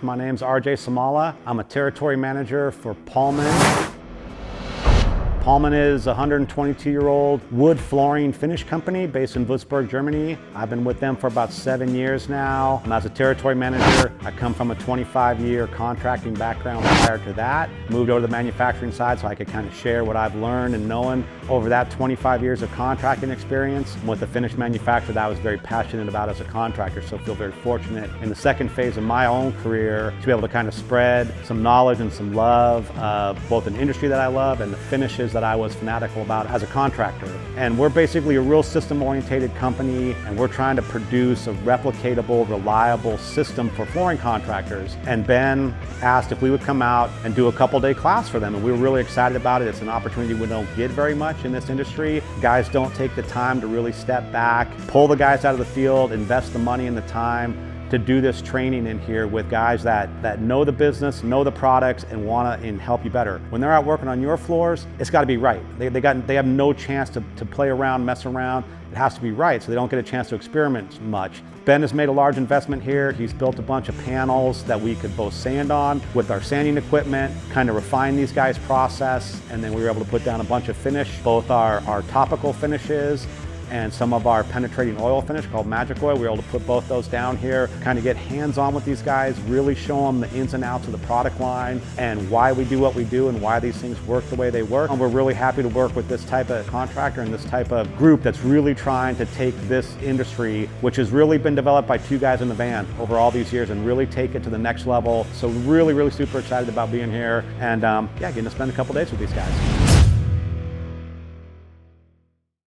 My name's RJ Symalla. I'm a territory manager for Pallmann. Pallmann is a 122-year-old wood flooring finish company based in Würzburg, Germany. I've been with them for about 7 years now. As a territory manager, I come from a 25-year contracting background prior to that. Moved over to the manufacturing side so I could kind of share what I've learned and known over that 25 years of contracting experience with the finish manufacturer that I was very passionate about as a contractor, so I feel very fortunate in the second phase of my own career to be able to kind of spread some knowledge and some love of both an industry that I love and the finishes that I was fanatical about as a contractor. And we're basically a real system-oriented company, and we're trying to produce a replicatable, reliable system for flooring contractors. And Ben asked if we would come out and do a couple-day class for them, and we were really excited about it. It's an opportunity we don't get very much in this industry. Guys don't take the time to really step back, pull the guys out of the field, invest the money and the time to do this training in here with guys that know the business, know the products, and want to help you better. When they're out working on your floors, it's got to be right. They have no chance to play around, mess around. It has to be right, so they don't get a chance to experiment much. Ben has made a large investment here. He's built a bunch of panels that we could both sand on with our sanding equipment, kind of refine these guys' process, and then we were able to put down a bunch of finish, both our topical finishes and some of our penetrating oil finish called Magic Oil. We were able to put both those down here, kind of get hands-on with these guys, really show them the ins and outs of the product line and why we do what we do and why these things work the way they work. And we're really happy to work with this type of contractor and this type of group that's really trying to take this industry, which has really been developed by two guys in the van over all these years, and really take it to the next level. So really super excited about being here and yeah, getting to spend a couple days with these guys.